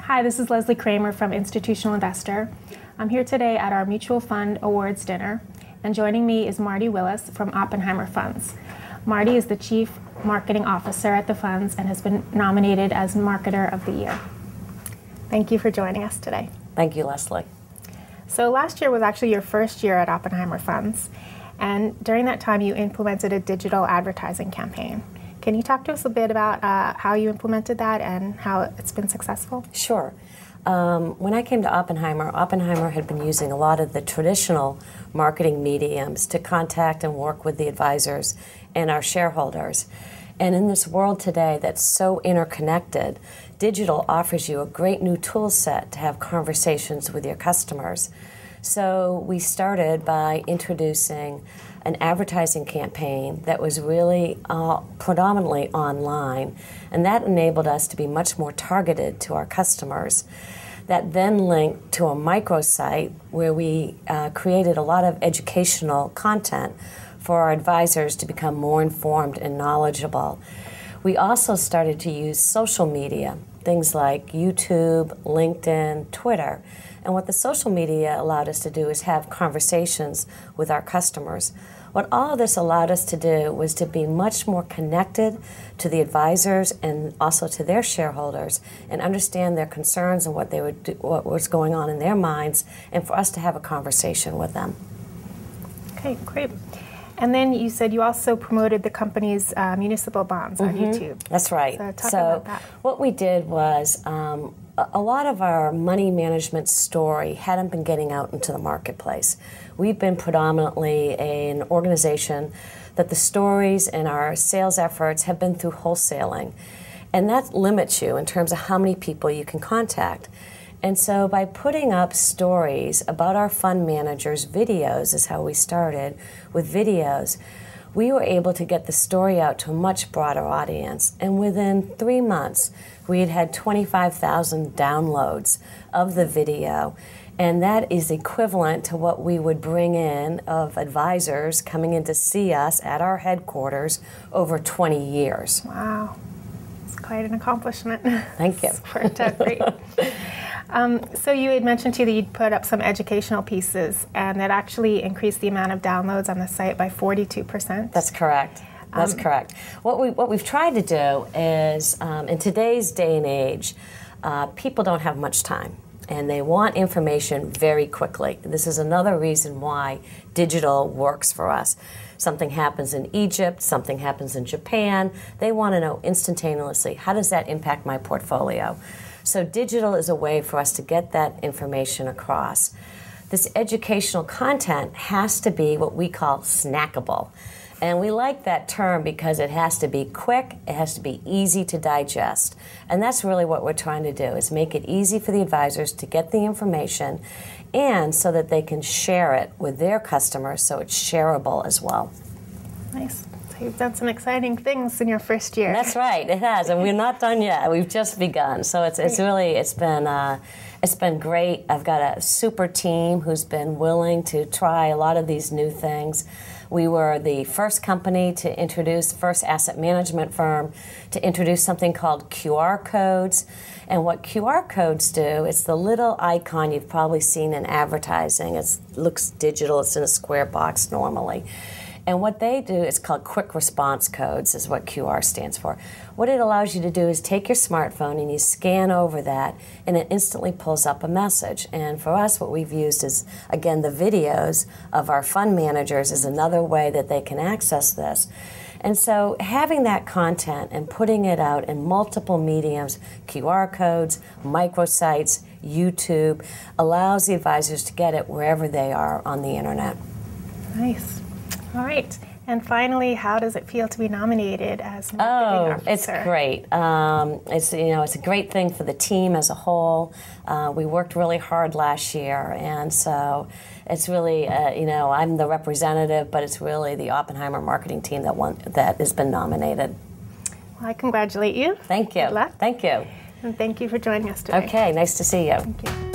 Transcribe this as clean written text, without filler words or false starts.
Hi, this is Leslie Kramer from Institutional Investor. I'm here today at our Mutual Fund Awards dinner, and joining me is Marty Willis from Oppenheimer Funds. Marty is the Chief Marketing Officer at the funds and has been nominated as Marketer of the Year. Thank you for joining us today. Thank you, Leslie. So last year was actually your first year at Oppenheimer Funds, and during that time you implemented a digital advertising campaign. Can you talk to us a bit about how you implemented that and how it's been successful? Sure. When I came to Oppenheimer, Oppenheimer had been using a lot of the traditional marketing mediums to contact and work with the advisors and our shareholders. And in this world today that's so interconnected, digital offers you a great new tool set to have conversations with your customers. So we started by introducing an advertising campaign that was really predominantly online, and that enabled us to be much more targeted to our customers. That then linked to a microsite where we created a lot of educational content for our advisors to become more informed and knowledgeable. We also started to use social media, things like YouTube, LinkedIn, Twitter. And what the social media allowed us to do is have conversations with our customers. What all of this allowed us to do was to be much more connected to the advisors and also to their shareholders and understand their concerns and what they would do, what was going on in their minds, and for us to have a conversation with them. Okay, great. And then you said you also promoted the company's municipal bonds on YouTube. That's right. So talk about that. What we did was a lot of our money management story hadn't been getting out into the marketplace. We've been predominantly an organization that the stories and our sales efforts have been through wholesaling. And that limits you in terms of how many people you can contact. And so by putting up stories about our fund managers, videos is how we started, with videos, we were able to get the story out to a much broader audience. And within 3 months, we had had 25,000 downloads of the video. And that is equivalent to what we would bring in of advisors coming in to see us at our headquarters over 20 years. Wow. It's quite an accomplishment. Thank you. It's worked out great. So you had mentioned too that you'd put up some educational pieces, and that actually increased the amount of downloads on the site by 42%. That's correct. That's correct. What we've tried to do is, in today's day and age, people don't have much time, and they want information very quickly. This is another reason why digital works for us. Something happens in Egypt, something happens in Japan. They want to know instantaneously, how does that impact my portfolio? So digital is a way for us to get that information across. This educational content has to be what we call snackable. And we like that term because it has to be quick, it has to be easy to digest. And that's really what we're trying to do, is make it easy for the advisors to get the information, and so that they can share it with their customers so it's shareable as well. Nice. So you've done some exciting things in your first year. That's right, it has, and we're not done yet. We've just begun. So it's been great. I've got a super team who's been willing to try a lot of these new things. We were the first company to introduce, first asset management firm to introduce something called QR codes. And what QR codes do, it's the little icon you've probably seen in advertising. It looks digital, it's in a square box normally. And what they do is called quick response codes, is what QR stands for. What it allows you to do is take your smartphone and you scan over that, and it instantly pulls up a message. And for us, what we've used is, again, the videos of our fund managers is another way that they can access this. And so having that content and putting it out in multiple mediums, QR codes, microsites, YouTube, allows the advisors to get it wherever they are on the internet. Nice. All right. And finally, how does it feel to be nominated as marketing officer? It's great. It's a great thing for the team as a whole. We worked really hard last year, and so it's really I'm the representative, but it's really the Oppenheimer marketing team that has been nominated. Well, I congratulate you. Thank you. Good luck. Thank you. And thank you for joining us today. Okay, nice to see you. Thank you.